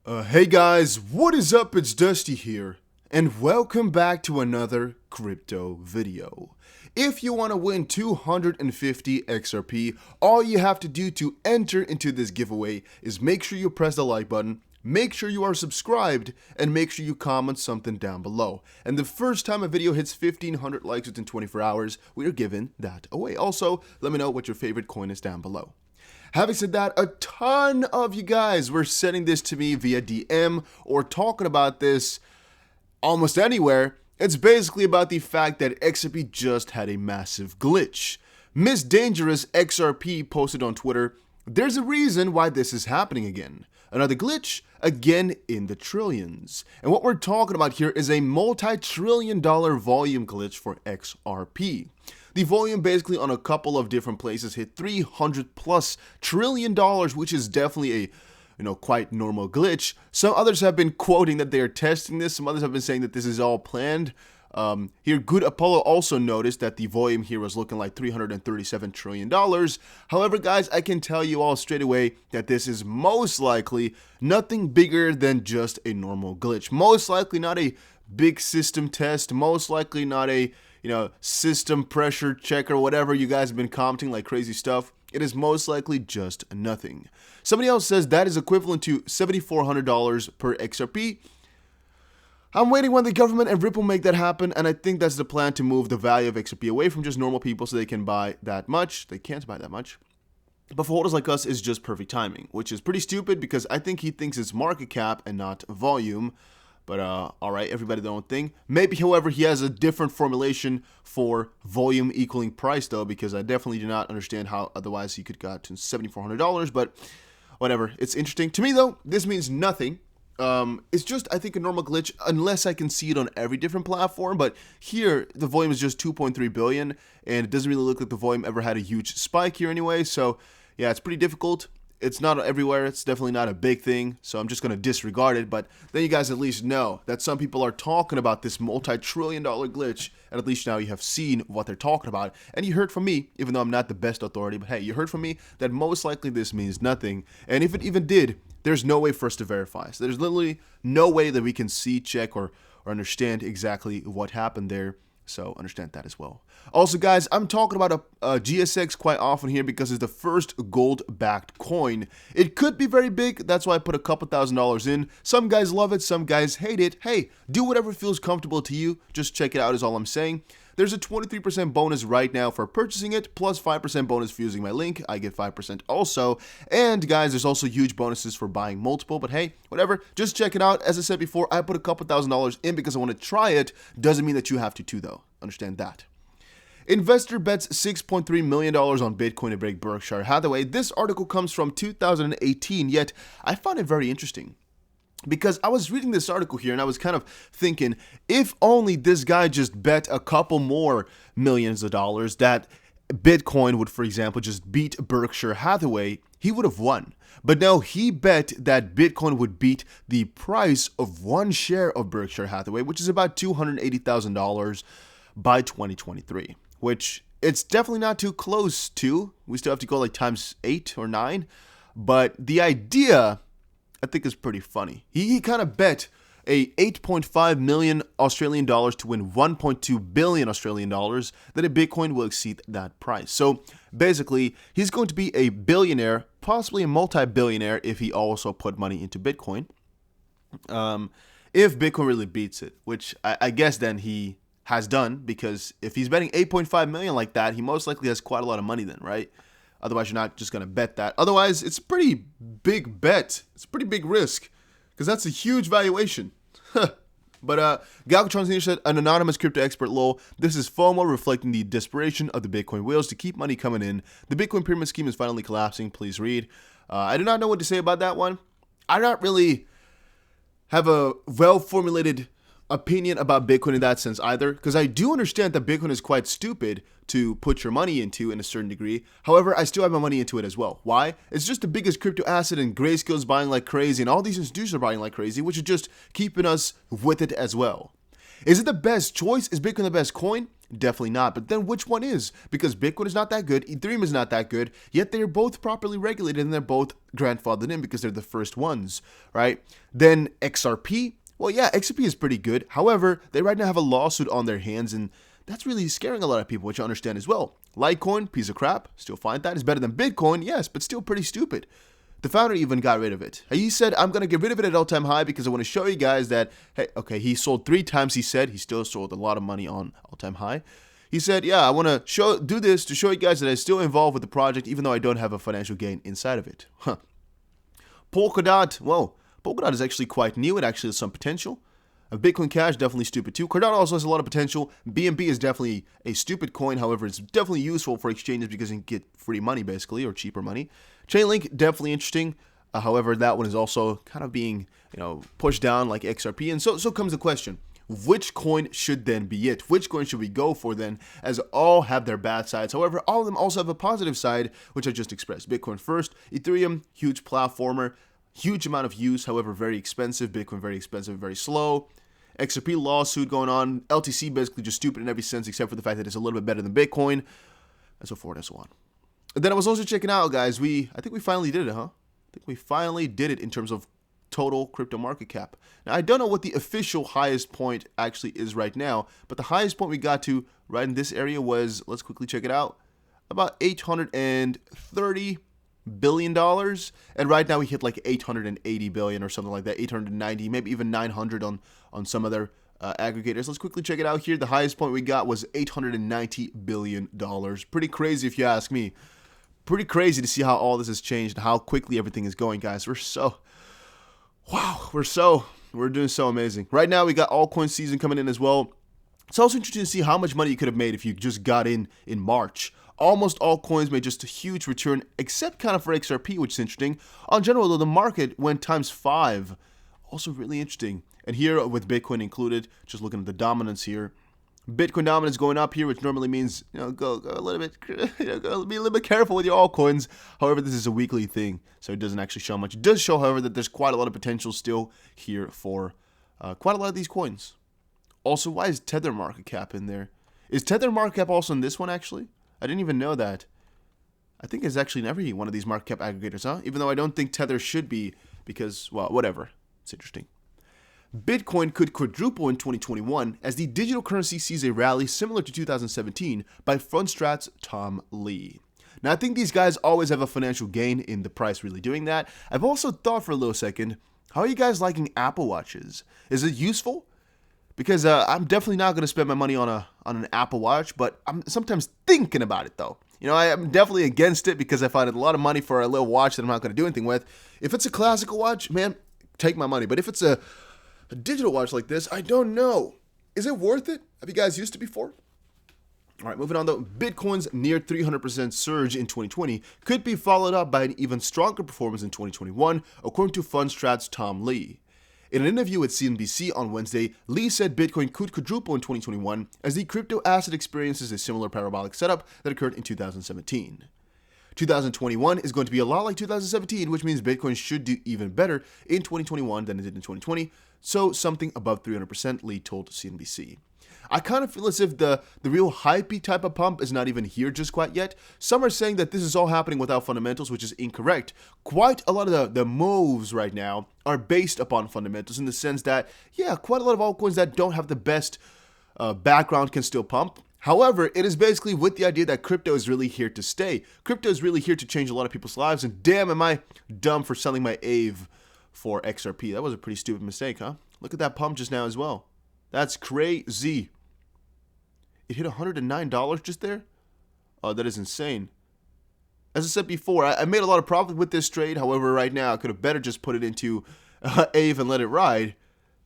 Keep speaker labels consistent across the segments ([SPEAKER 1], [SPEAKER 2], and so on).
[SPEAKER 1] Hey guys, what is up? It's Dusty here, and welcome back to another crypto video. If you want to win 250 XRP, all you have to do to enter into this giveaway is make sure you press the like button, make sure you are subscribed, and make sure you comment something down below. And the first time a video hits 1500 likes within 24 hours, we are giving that away. Also, let me know what your favorite coin is down below. Having said that, a ton of you guys were sending this to me via DM or talking about this almost anywhere. It's basically about the fact that XRP just had a massive glitch. Miss Dangerous XRP posted on Twitter, "There's a reason why this is happening again. Another glitch, again in the trillions." And what we're talking about here is a multi-trillion-dollar volume glitch for XRP. The volume basically on a couple of different places hit $300+ trillion, which is definitely a quite normal glitch. Some others have been quoting that they are testing this. Some others have been saying that this is all planned. Here, Good Apollo also noticed that the volume here was looking like $337 trillion. However, guys, I can tell you all straight away that this is most likely nothing bigger than just a normal glitch. Most likely not a big system test. Most likely not a system pressure check or whatever you guys have been commenting like crazy stuff. It is most likely just nothing. Somebody else says that is equivalent to $7,400 per XRP. I'm waiting when the government and Ripple make that happen, and I think that's the plan to move the value of XRP away from just normal people so they can buy that much. They can't buy that much. But for holders like us, it's just perfect timing, which is pretty stupid because I think he thinks it's market cap and not volume. But alright, everybody their own thing. Maybe, however, he has a different formulation for volume equaling price though, because I definitely do not understand how otherwise he could got to $7,400, but whatever. It's interesting. To me though, this means nothing. It's just, I think, a normal glitch unless I can see it on every different platform, but here the volume is just 2.3 billion and it doesn't really look like the volume ever had a huge spike here anyway, so yeah, it's pretty difficult. It's not everywhere. It's definitely not a big thing, so I'm just going to disregard it. But then you guys at least know that some people are talking about this multi-trillion-dollar glitch, and at least now you have seen what they're talking about. And you heard from me, even though I'm not the best authority, but hey, you heard from me that most likely this means nothing. And if it even did, there's no way for us to verify. So there's literally no way that we can see, check, or understand exactly what happened there. So understand that as well. Also, guys, I'm talking about a GSX quite often here because it's the first gold-backed coin. It could be very big. That's why I put a couple $1,000s in. Some guys love it. Some guys hate it. Hey, do whatever feels comfortable to you. Just check it out is all I'm saying. There's a 23% bonus right now for purchasing it, plus 5% bonus for using my link. I get 5% also. And guys, there's also huge bonuses for buying multiple, but hey, whatever. Just check it out. As I said before, I put a couple $1,000s in because I want to try it. Doesn't mean that you have to too, though. Understand that. Investor bets $6.3 million on Bitcoin to break Berkshire Hathaway. This article comes from 2018, yet I found it very interesting. Because I was reading this article here and I was kind of thinking, if only this guy just bet a couple more millions of dollars that Bitcoin would, for example, just beat Berkshire Hathaway, he would have won. But no, he bet that Bitcoin would beat the price of one share of Berkshire Hathaway, which is about $280,000 by 2023, which it's definitely not too close to. We still have to go like times 8 or 9. But the idea, I think, is pretty funny. He kind of bet a 8.5 million Australian dollars to win 1.2 billion Australian dollars that a Bitcoin will exceed that price. So basically, he's going to be a billionaire, possibly a multi-billionaire if he also put money into Bitcoin. If Bitcoin really beats it, which I guess then he has done, because if he's betting 8.5 million like that, he most likely has quite a lot of money then, right? Otherwise, you're not just going to bet that. Otherwise, it's a pretty big bet. It's a pretty big risk because that's a huge valuation. But Galcatron said, an anonymous crypto expert, lol, this is FOMO reflecting the desperation of the Bitcoin whales to keep money coming in. The Bitcoin pyramid scheme is finally collapsing. Please read. I do not know what to say about that one. I don't really have a well-formulated opinion about Bitcoin in that sense either, because I do understand that Bitcoin is quite stupid to put your money into in a certain degree. However, I still have my money into it as well. Why? It's just the biggest crypto asset, and Grayscale's buying like crazy, and all these institutions are buying like crazy, which is just keeping us with it as well. Is it the best choice? Is Bitcoin the best coin? Definitely not. But then which one is? Because Bitcoin is not that good, Ethereum is not that good, yet they're both properly regulated and they're both grandfathered in because they're the first ones, right? Then XRP, well, yeah, XRP is pretty good. However, they right now have a lawsuit on their hands, and that's really scaring a lot of people, which I understand as well. Litecoin, piece of crap, still find that. It's better than Bitcoin, yes, but still pretty stupid. The founder even got rid of it. He said, I'm going to get rid of it at all-time high because I want to show you guys that, hey, okay, he sold 3 times, he said. He still sold a lot of money on all-time high. He said, yeah, I want to do this to show you guys that I'm still involved with the project, even though I don't have a financial gain inside of it. Polkadot, well, Polkadot is actually quite new. It actually has some potential. Bitcoin Cash, definitely stupid too. Cardano also has a lot of potential. BNB is definitely a stupid coin. However, it's definitely useful for exchanges because you can get free money, basically, or cheaper money. Chainlink, definitely interesting. However, that one is also kind of being, pushed down like XRP. And so comes the question. Which coin should then be it? Which coin should we go for then, as all have their bad sides? However, all of them also have a positive side, which I just expressed. Bitcoin first. Ethereum, huge platformer. Huge amount of use, however, very expensive. Bitcoin, very expensive, very slow. XRP lawsuit going on. LTC basically just stupid in every sense except for the fact that it's a little bit better than Bitcoin, and so forth and so on. And then I was also checking out, guys, I think we finally did it, huh? I think we finally did it in terms of total crypto market cap. Now, I don't know what the official highest point actually is right now, but the highest point we got to right in this area was, let's quickly check it out, about $830 billion, and right now we hit like 880 billion or something like that, 890, maybe even 900 on some other aggregators. Let's quickly check it out here. The highest point we got was $890 billion. Pretty crazy if you ask me. Pretty crazy to see how all this has changed and how quickly everything is going, guys. We're doing so amazing. Right now we got altcoin season coming in as well. It's also interesting to see how much money you could have made if you just got in March. Almost all coins made just a huge return, except kind of for XRP, which is interesting. On general, though, the market went times 5. Also really interesting. And here, with Bitcoin included, just looking at the dominance here, Bitcoin dominance going up here, which normally means, go a little bit, be a little bit careful with your altcoins. However, this is a weekly thing, so it doesn't actually show much. It does show, however, that there's quite a lot of potential still here for quite a lot of these coins. Also, why is Tether market cap in there? Is Tether market cap also in this one, actually? I didn't even know that. I think it's actually in every one of these market cap aggregators, huh? Even though I don't think Tether should be because, well, whatever. It's interesting. Bitcoin could quadruple in 2021 as the digital currency sees a rally similar to 2017 by Fundstrat's Tom Lee. Now, I think these guys always have a financial gain in the price really doing that. I've also thought for a little second, how are you guys liking Apple Watches? Is it useful? Because I'm definitely not going to spend my money on an Apple Watch, but I'm sometimes thinking about it, though. I'm definitely against it because I find it a lot of money for a little watch that I'm not going to do anything with. If it's a classical watch, man, take my money. But if it's a digital watch like this, I don't know. Is it worth it? Have you guys used it before? All right, moving on, though. Bitcoin's near 300% surge in 2020 could be followed up by an even stronger performance in 2021, according to Fundstrat's Tom Lee. In an interview with CNBC on Wednesday, Lee said Bitcoin could quadruple in 2021 as the crypto asset experiences a similar parabolic setup that occurred in 2017. 2021 is going to be a lot like 2017, which means Bitcoin should do even better in 2021 than it did in 2020, so something above 300%, Lee told CNBC. I kind of feel as if the real hypey type of pump is not even here just quite yet. Some are saying that this is all happening without fundamentals, which is incorrect. Quite a lot of the moves right now are based upon fundamentals in the sense that, yeah, quite a lot of altcoins that don't have the best background can still pump. However, it is basically with the idea that crypto is really here to stay. Crypto is really here to change a lot of people's lives, and damn, am I dumb for selling my AVE for XRP. That was a pretty stupid mistake, huh? Look at that pump just now as well. That's crazy. It hit $109 just there? Oh, that is insane. As I said before, I made a lot of profit with this trade. However, right now, I could have better just put it into AVE and let it ride.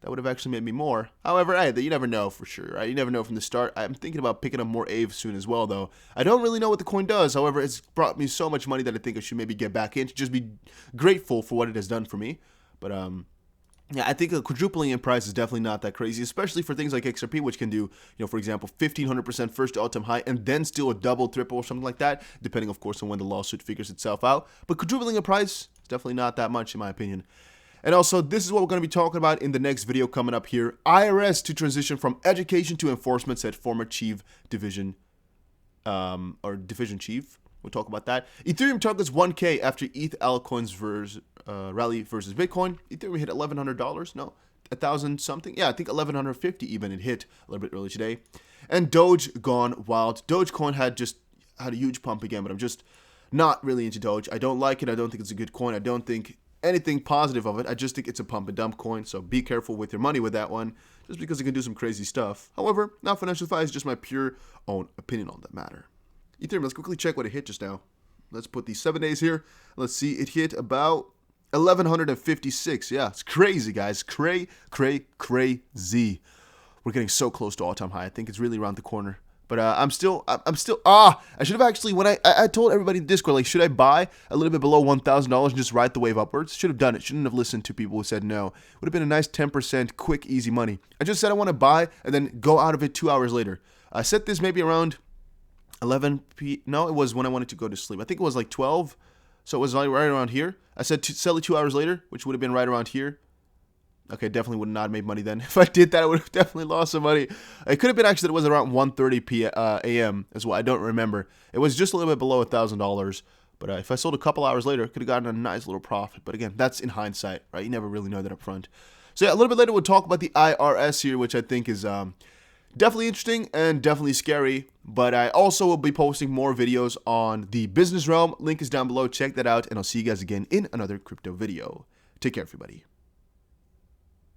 [SPEAKER 1] That would have actually made me more. However, you never know for sure, right? You never know from the start. I'm thinking about picking up more AVE soon as well, though. I don't really know what the coin does. However, it's brought me so much money that I think I should maybe get back in to just be grateful for what it has done for me. But, yeah, I think a quadrupling in price is definitely not that crazy, especially for things like XRP, which can do, for example, 1,500% first to all-time high, and then still a double, triple, or something like that, depending, of course, on when the lawsuit figures itself out. But quadrupling in price is definitely not that much, in my opinion. And also, this is what we're going to be talking about in the next video coming up here. IRS to transition from education to enforcement, said former chief division, division chief. We'll talk about that. Ethereum targets 1K after ETH altcoins rally versus Bitcoin. Ethereum hit $1,100. No, 1,000 something. Yeah, I think 1,150 even. It hit a little bit early today. And Doge gone wild. Dogecoin had a huge pump again, but I'm just not really into Doge. I don't like it. I don't think it's a good coin. I don't think anything positive of it. I just think it's a pump and dump coin. So be careful with your money with that one, just because it can do some crazy stuff. However, not financial advice, just my pure own opinion on that matter. Ethereum, let's quickly check what it hit just now. Let's put these 7 days here. Let's see, it hit about 1,156. Yeah, it's crazy, guys. Crazy. We're getting so close to all-time high. I think it's really around the corner. But I should have actually, when I told everybody in Discord, like, should I buy a little bit below $1,000 and just ride the wave upwards? Should have done it. Shouldn't have listened to people who said no. Would have been a nice 10% quick, easy money. I just said I want to buy and then go out of it 2 hours later. I set this maybe around 11 p. No, it was when I wanted to go to sleep. I think it was like 12. So it was like right around here. I said sell it 2 hours later, which would have been right around here. Okay, definitely would not have made money then. If I did that, I would have definitely lost some money. It could have been actually that it was around 1:30 a.m. as well. I don't remember. It was just a little bit below $1,000. But if I sold a couple hours later, could have gotten a nice little profit. But again, that's in hindsight, right? You never really know that up front. So yeah, a little bit later, we'll talk about the IRS here, which I think is definitely interesting and definitely scary. But I also will be posting more videos on the business realm. Link is down below. Check that out. And I'll see you guys again in another crypto video. Take care, everybody.